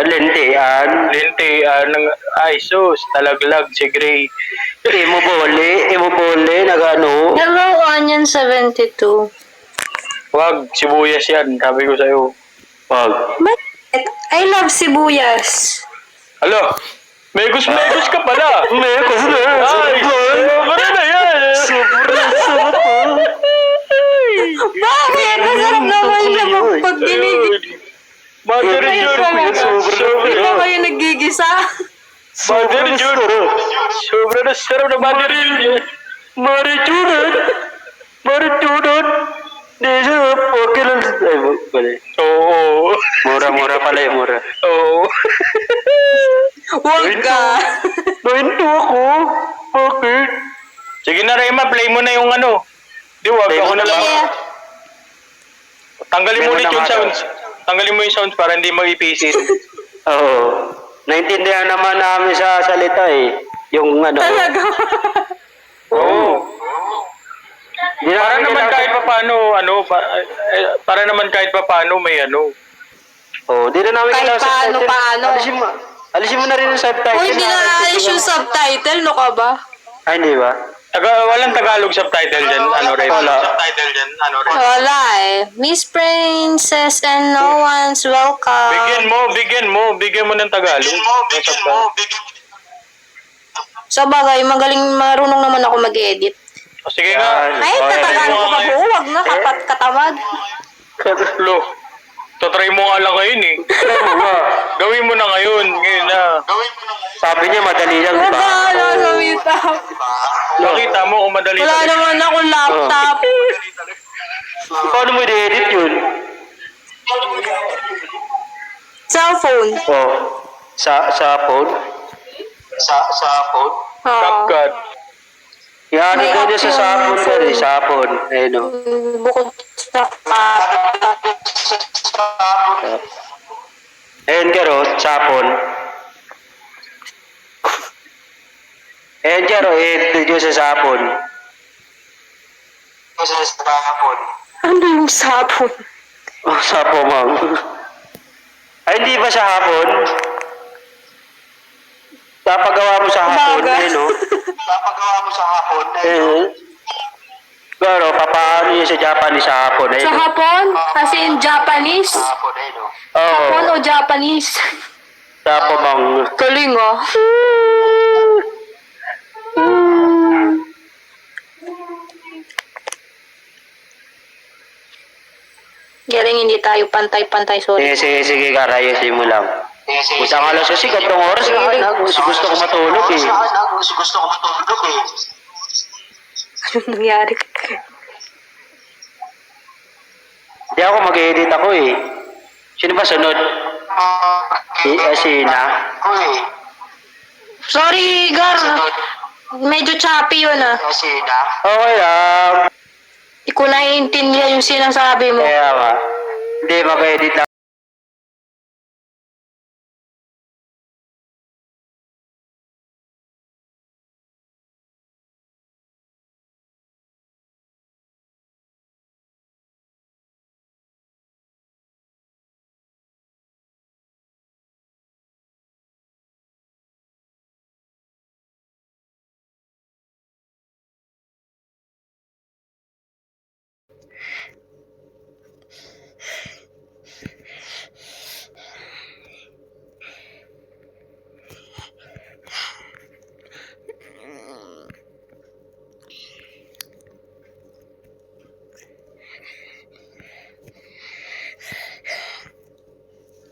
Lintian. Lintian ng ay sus, talaglag si Gray. Imo bole, nagano. Hello, Onion 72. Wag, sibuyas yan, sabi ko sa'yo. Wag. Bakit? I love sibuyas. Alo, megos ka pala. Mekos na. Ay, sobra na yan. Bakit? Masarap naman siya pag ginigis. Mother June, Hindi ba kayo nagigisa? Mother June. Sobra na sarap na Mother June. Mari June. Dito, okay lang. Ay, bale. Oo. Mura pala eh, mura. Oo. Huwag ka. Nahinto ako. Bakit? Sige na, Rema, play mo na yung ano. Di wag, Play ako mo na na lang. Yeah. Tanggalin mo Play mo ulit na yung nga sounds. Tanggalin mo yung sounds para hindi mag-ipisit. Oo. Naintindihan naman namin sa salita eh. Yung ano. Talaga. Oo. Di Para naman kailangan- kahit pa paano, para naman kahit pa paano may ano. Oo, di na namin Kahit kailangan paano. Alisin mo na rin yung subtitle. Uy, hindi na naalis yung subtitle. No ka ba? Ay, hindi ba? Walang Tagalog subtitle dyan, ano, Rema? Wala. Subtitle dyan, ano, Rema? Wala eh. Miss Princess and no one's welcome. Bigyan mo ng Tagalog. Sa bagay, marunong naman ako mag-edit. O, sige nga. Ay, tatagaan ko pa po. Huwag na, katamad. Lo, tatry mo nga lang ngayon eh. Gawin mo na ngayon na. Sabi niya madali lang, di Huwag ba? ka na gawita. Nakita mo kung madali. Wala naman akong laptop. Paano mo i-edit yun? Cellphone. Oh. Sa phone? Sa phone? Oo. CapCut. Yan, May ikaw niya sa app sapon yung ka rin, phone. sapon. Ayun o. Bukod sa Ayun ka ro, sapon. Ayun ka ro, ito sa sapon. ano yung sapon? Oh, sapo, ma'am. Ay, hindi ba sa hapon? Napagawa mo sa hapon, Umaga. ayun o. Napagawa mo sa hapon, ayun o. Pero, papaano yun sa Japanese sa hapon, ayun Sa o. hapon? As in Japanese? Hapon, ayun o. Hapon Oo, o Japanese? sapo, ma'am. Galing ah. Galing, hindi tayo pantay-pantay, sorry. Sige, karayusin mo lang. Usang alas kasi, gantong oras ka na. Gusto ko matulog eh. Anong nangyari? Hindi ako mag-edit ako eh. Sino ba sunod? Sina? Sorry, Gar. Medyo choppy yun ah. Okay lang. Hindi ko naiintindihan yung sinasabi mo. Kaya nga. Hindi, mag-edit lang.